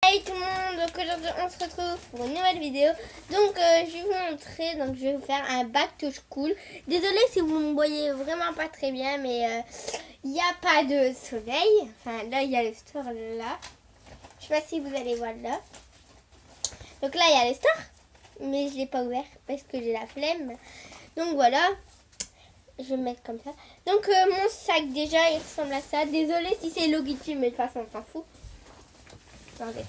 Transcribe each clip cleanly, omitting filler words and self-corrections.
Hey tout le monde, donc aujourd'hui on se retrouve pour une nouvelle vidéo. Donc je vais vous montrer, donc je vais vous faire un back to school. Désolée si vous me voyez vraiment pas très bien, mais il n'y a pas de soleil. Enfin là il y a le store là. Je sais pas si vous allez voir là. Donc là il y a le store, mais je l'ai pas ouvert parce que j'ai la flemme. Donc voilà, je vais me mettre comme ça. Donc mon sac déjà il ressemble à ça. Désolée si c'est Logitech, mais de toute façon on s'en fout. Attendez.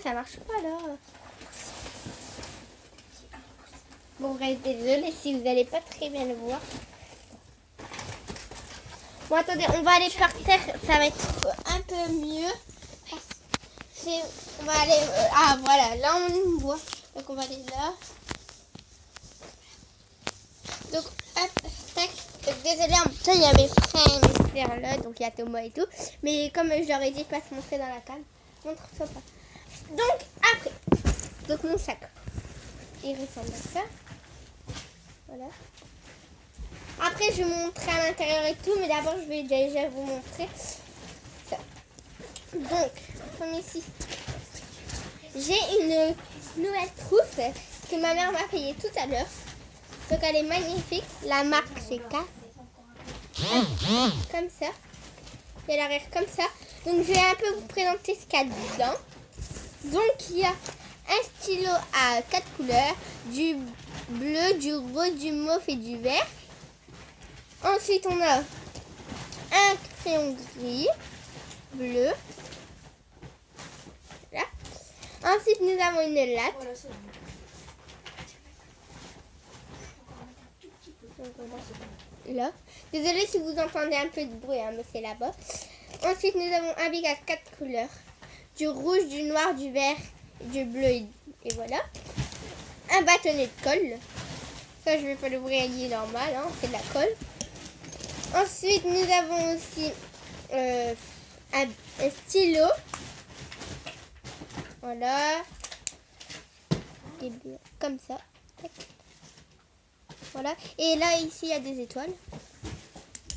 Ça marche pas là. Bon, désolé si vous n'allez pas très bien le voir. Bon, attendez, on va aller par terre. Ça va être un peu mieux. On va aller... ah, voilà, là on voit. Donc on va aller là. Donc, hop, tac. Donc, désolé, en même temps, il y a mes frères et mes frères là. Donc, il y a Thomas et tout. Mais comme je leur ai dit, pas se montrer dans la cam. Montre-toi pas. Donc, après. Donc, mon sac. Il ressemble à ça. Voilà. Après, je vais vous montrer à l'intérieur et tout. Mais d'abord, je vais déjà vous montrer ça. Donc, comme ici, j'ai une nouvelle trousse que ma mère m'a payée tout à l'heure. Donc, elle est magnifique. La marque, c'est K. Comme ça. Et l'arrière comme ça. Donc je vais un peu vous présenter ce qu'il y a dedans. Donc il y a un stylo à 4 couleurs. Du bleu, du rose, du mauve et du vert. Ensuite on a un crayon gris, bleu. Là. Ensuite nous avons une latte. Là. Désolée si vous entendez un peu de bruit, hein, mais c'est là-bas. Ensuite, nous avons un bic à 4 couleurs. Du rouge, du noir, du vert, du bleu et voilà. Un bâtonnet de colle. Ça, je ne vais pas l'ouvrir, il est normal, hein, c'est de la colle. Ensuite, nous avons aussi un stylo. Voilà. Comme ça. Voilà. Et là, ici, il y a des étoiles.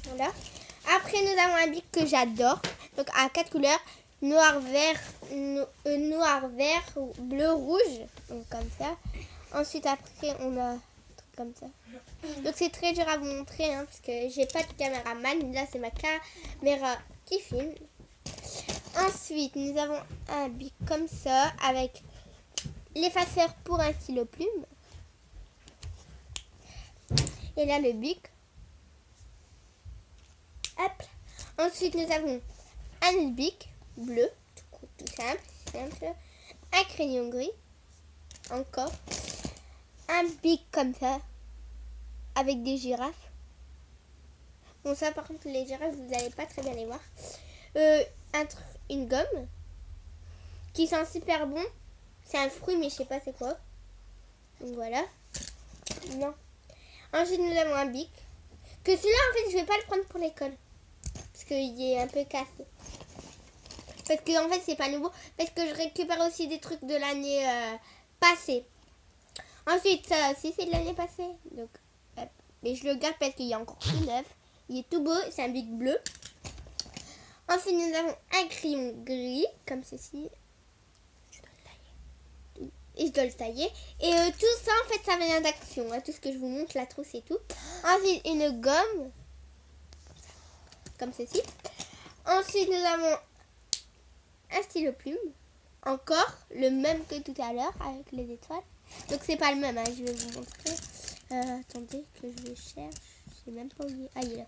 Voilà. Après, nous avons un bic que j'adore. Donc, à 4 couleurs. Noir, vert, noir, vert, bleu, rouge. Donc, comme ça. Ensuite, après, on a un truc comme ça. Donc, c'est très dur à vous montrer. Hein, parce que j'ai pas de caméraman. Là, c'est ma caméra qui filme. Ensuite, nous avons un bic comme ça. Avec l'effaceur pour un stylo plume. Et là, le bic. Hop. Ensuite, nous avons un bic bleu, tout simple. Un crayon gris. Encore. Un bic comme ça. Avec des girafes. Bon, ça, par contre, les girafes, vous n'allez pas très bien les voir. Une gomme. Qui sent super bon. C'est un fruit, mais je sais pas c'est quoi. Donc, voilà. Non. Ensuite, nous avons un bic. Que celui-là, en fait, je vais pas le prendre pour l'école. Parce qu'il est un peu cassé. Parce que en fait, c'est pas nouveau. Parce que je récupère aussi des trucs de l'année passée. Ensuite, ça aussi, c'est de l'année passée. Donc, hop. Mais je le garde parce qu'il est encore tout neuf. Il est tout beau. C'est un bic bleu. Ensuite, nous avons un crayon gris. Comme ceci. Et je dois le tailler. Et tout ça, en fait, ça vient d'Action. Hein, tout ce que je vous montre, la trousse et tout. Ensuite, une gomme. Comme ceci. Ensuite, nous avons un stylo plume. Encore le même que tout à l'heure avec les étoiles. Donc, c'est pas le même. Hein, je vais vous montrer. Attendez que je le cherche. J'ai même pas oublié. Ah, il est là.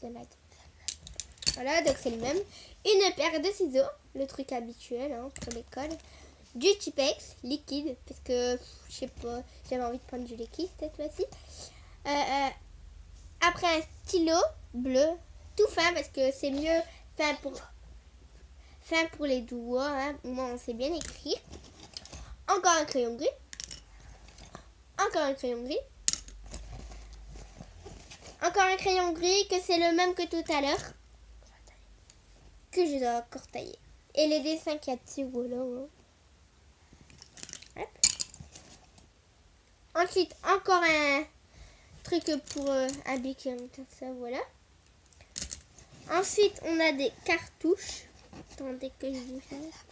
Voilà. Voilà, donc c'est le même. Une paire de ciseaux. Le truc habituel hein, pour l'école. Du Tipex liquide parce que je sais pas, j'avais envie de prendre du liquide cette fois-ci. Après un stylo bleu tout fin parce que c'est mieux fin pour les doigts. Hein. Moi on sait bien écrire. Encore un crayon gris. Encore un crayon gris. Encore un crayon gris que c'est le même que tout à l'heure. Que je dois encore tailler. Et les dessins qu'il y a dessus, voilà. Hein. Ensuite, encore un truc pour un bic comme ça, voilà. Ensuite, on a des cartouches. Attendez que je vous fasse.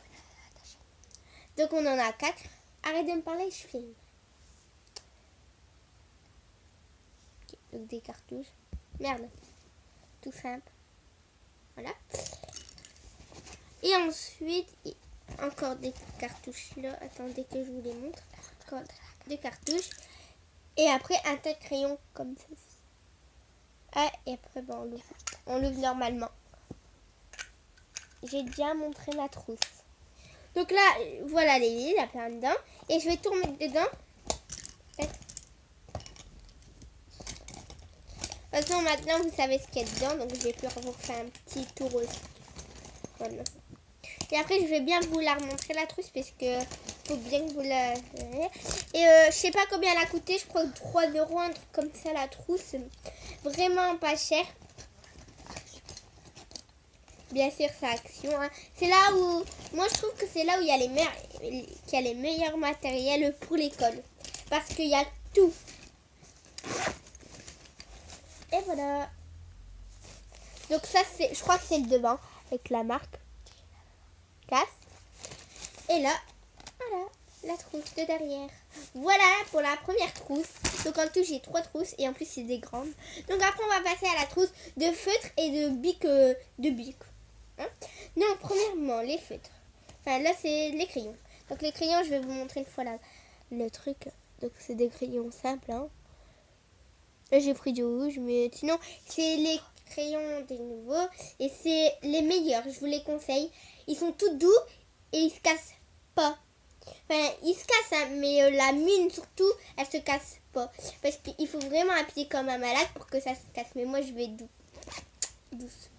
Donc, on en a 4. Arrête de me parler, je filme. Okay, donc, des cartouches. Merde. Tout simple. Voilà. Et ensuite, encore des cartouches là. Attendez que je vous les montre. Encore des cartouches. Et après, un tas de crayons comme ceci. Ah, et après, ben, on l'ouvre normalement. J'ai déjà montré ma trousse. Donc là, voilà les livres, il y a plein dedans. Et je vais tout remettre dedans. De toute façon, maintenant, vous savez ce qu'il y a dedans. Donc, je vais plus vous faire un petit tour aussi. Voilà. Et après, je vais bien vous la remontrer, la trousse, parce que faut bien que vous la... Et je sais pas combien elle a coûté. Je crois que 3 €, un truc comme ça, la trousse. Vraiment pas cher. Bien sûr, c'est Action. Hein. C'est là où... Moi, je trouve que c'est là où il y a les meilleurs matériels pour l'école. Parce qu'il y a tout. Et voilà. Donc ça, c'est, je crois que c'est le devant. Avec la marque. Casse. Et là, voilà, la trousse de derrière. Voilà pour la première trousse. Donc en tout, j'ai 3 trousses. Et en plus, c'est des grandes. Donc après, on va passer à la trousse de feutre et de bic. Hein? Non, premièrement, les feutres. Enfin, là, c'est les crayons. Donc les crayons, je vais vous montrer une fois là, le truc. Donc c'est des crayons simples. Hein. Là, j'ai pris du rouge. Mais sinon, c'est les crayons des nouveaux. Et c'est les meilleurs. Je vous les conseille. Ils sont tout doux. Et ils se cassent pas. Enfin, ils se cassent, hein, mais la mine surtout, elle se casse pas. Parce qu'il faut vraiment appuyer comme un malade pour que ça se casse. Mais moi, je vais douce.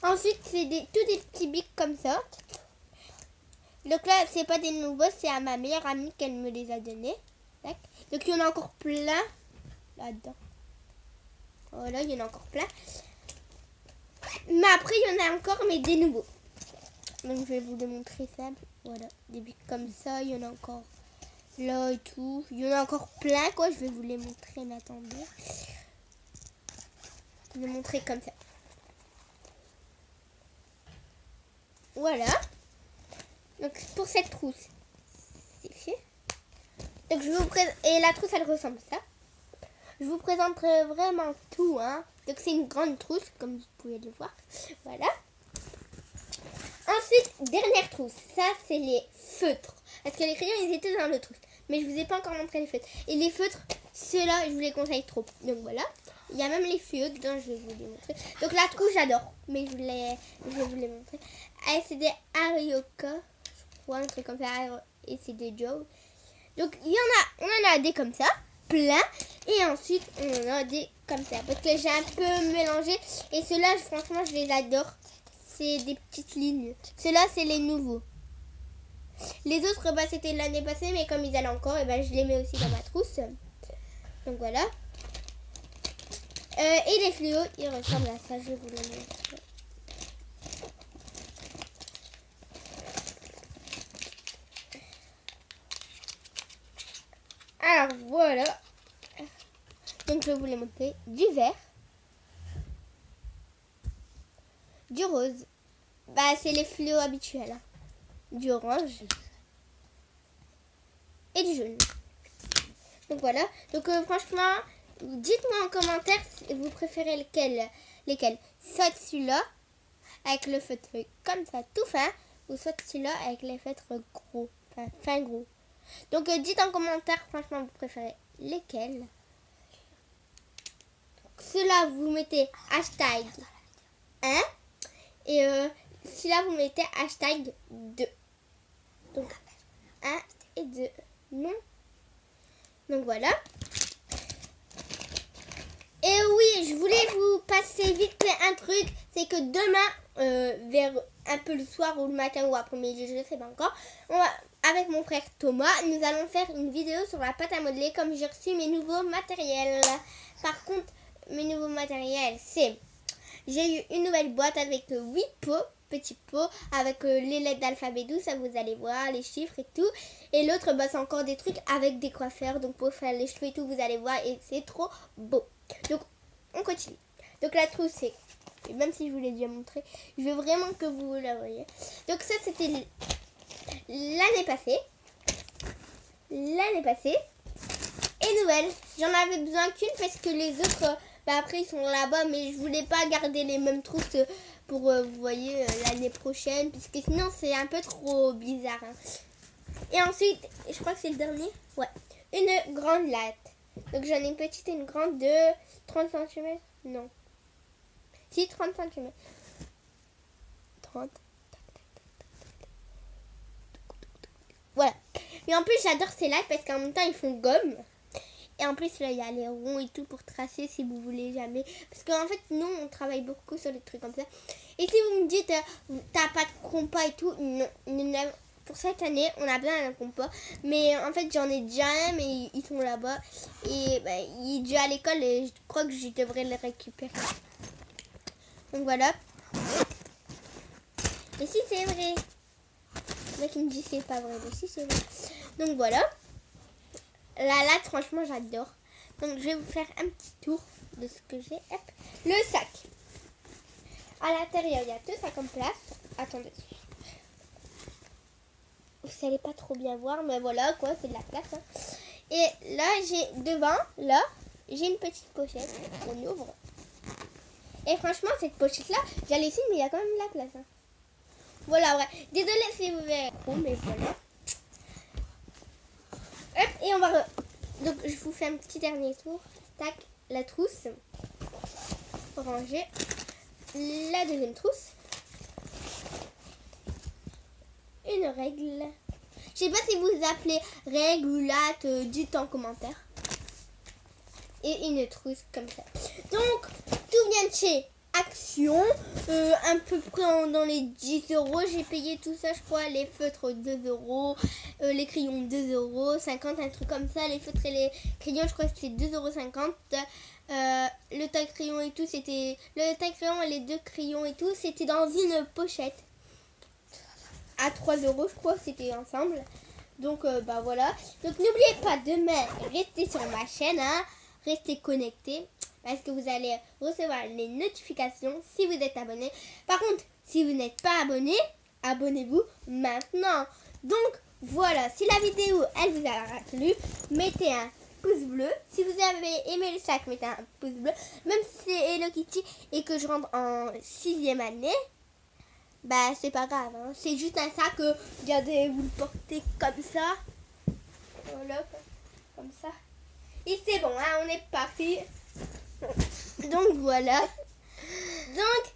Ensuite, c'est tous des petits bics comme ça. Donc là, c'est pas des nouveaux, c'est à ma meilleure amie qu'elle me les a donnés. Tac. Donc il y en a encore plein là-dedans. Voilà, il y en a encore plein. Mais après, il y en a encore, mais des nouveaux. Donc je vais vous les montrer simple. Voilà, des bics comme ça, il y en a encore là et tout. Il y en a encore plein, quoi. Je vais vous les montrer, mais attendez. Je vais les montrer comme ça. Voilà. Donc pour cette trousse, c'est fait. Donc je vous présente, et la trousse elle ressemble à ça. Je vous présenterai vraiment tout, hein. Donc c'est une grande trousse, comme vous pouvez le voir. Voilà. Ensuite, dernière trousse. Ça, c'est les feutres. Parce que les crayons, ils étaient dans le trousse. Mais je vous ai pas encore montré les feutres. Et les feutres, ceux-là, je vous les conseille trop. Donc voilà. Il y a même les feuilles dedans, je vais vous les montrer. Donc la trousse, j'adore. Mais je vais vous les montrer. Ah, c'est des Arioka. Je crois, un truc comme ça. Et c'est des Joe. Donc on en a des comme ça. Plein. Et ensuite, on en a des comme ça. Parce que j'ai un peu mélangé. Et ceux-là, franchement, je les adore. C'est des petites lignes. Ceux-là, c'est les nouveaux. Les autres, bah, c'était l'année passée, mais comme ils allaient encore, et bah, je les mets aussi dans ma trousse. Donc voilà. Et les fluos, ils ressemblent à ça. Je vais vous les montrer. Alors voilà. Donc je vais vous les montrer. Du vert. Du rose. Bah, c'est les fluos habituels. Hein. Du orange. Et du jaune. Donc voilà. Donc franchement, dites-moi en commentaire si vous préférez lesquels. Soit celui-là avec le feutre comme ça tout fin, ou soit celui-là avec les feutres gros, enfin fin gros. Donc dites en commentaire franchement vous préférez lesquels. Ceux-là vous mettez hashtag 1 et celui-là vous mettez hashtag 2. Donc 1 et 2. Non. Donc voilà. Et oui, je voulais vous passer vite fait un truc. C'est que demain, vers un peu le soir ou le matin ou après-midi, je ne sais pas encore, avec mon frère Thomas, nous allons faire une vidéo sur la pâte à modeler comme j'ai reçu mes nouveaux matériels. Par contre, mes nouveaux matériels, c'est... J'ai eu une nouvelle boîte avec 8 pots, petits pots, avec les lettres d'alphabet doux, ça vous allez voir, les chiffres et tout. Et l'autre, bah, c'est encore des trucs avec des coiffeurs, donc pour faire les cheveux et tout, vous allez voir, et c'est trop beau. Donc, on continue. Donc la trousse, c'est Et même si je vous l'ai déjà montré, je veux vraiment que vous la voyez. Donc ça, c'était l'année passée. L'année passée. Et Noël. J'en avais besoin qu'une parce que les autres, après, ils sont là-bas. Mais je voulais pas garder les mêmes trousses pour, vous voyez, l'année prochaine. Puisque sinon, c'est un peu trop bizarre. Hein. Et ensuite, je crois que c'est le dernier. Ouais. Une grande latte. Donc j'en ai une petite et une grande de 30 cm. Non. Si, 30 cm. 30. Voilà. Et en plus, j'adore ces lattes parce qu'en même temps, ils font gomme. Et en plus, là, il y a les ronds et tout pour tracer si vous voulez jamais. Parce qu'en fait, nous, on travaille beaucoup sur des trucs comme ça. Et si vous me dites, t'as pas de compas et tout, non. Pour cette année, on a besoin d'un compas. Mais en fait, j'en ai déjà un, mais ils sont là-bas. Et il est déjà à l'école et je crois que je devrais le récupérer. Donc voilà. Et si c'est vrai. Le mec il me dit c'est pas vrai, mais si c'est vrai. Donc voilà. La latte, franchement, j'adore. Donc je vais vous faire un petit tour de ce que j'ai. Hop. Le sac. À l'intérieur, il y a 2,50 places. Attendez. Vous allez pas trop bien voir, mais voilà quoi, c'est de la place. Hein. Et là, j'ai devant, là, j'ai une petite pochette. On ouvre. Et franchement, cette pochette-là, j'allais laissée, mais il y a quand même de la place. Hein. Voilà, ouais. Désolée si vous verrez trop, mais voilà. Hop, et on va... Donc, je vous fais un petit dernier tour. Tac, la trousse. Ranger. La deuxième trousse. Une règle. Je sais pas si vous appelez règle ou latte, dites en commentaire. Et une trousse comme ça. Donc, tout vient de chez Action. À peu près dans les 10 €. J'ai payé tout ça, je crois. Les feutres 2 €. Les crayons 2 € 50, un truc comme ça. Les feutres et les crayons, je crois que c'est 2 € 50. Le taille-crayon et tout, c'était... Le taille-crayon et les deux crayons et tout, c'était dans une pochette. À 3 €, je crois, c'était ensemble. Donc, voilà. Donc, n'oubliez pas, demain, restez sur ma chaîne, hein. Restez connectés. Parce que vous allez recevoir les notifications si vous êtes abonné. Par contre, si vous n'êtes pas abonné, abonnez-vous maintenant. Donc, voilà. Si la vidéo, elle vous a plu, mettez un pouce bleu. Si vous avez aimé le sac, mettez un pouce bleu. Même si c'est Hello Kitty et que je rentre en 6e année, c'est pas grave. Hein. C'est juste un sac, regardez, vous le portez comme ça. Voilà, comme ça. Et c'est bon, hein, on est parti. Donc voilà. Donc,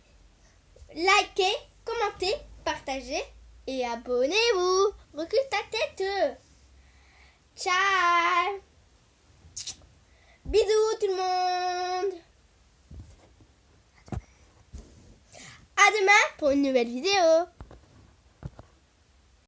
likez, commentez, partagez et abonnez-vous. Recule ta tête. Ciao. Bisous tout le monde. À demain pour une nouvelle vidéo.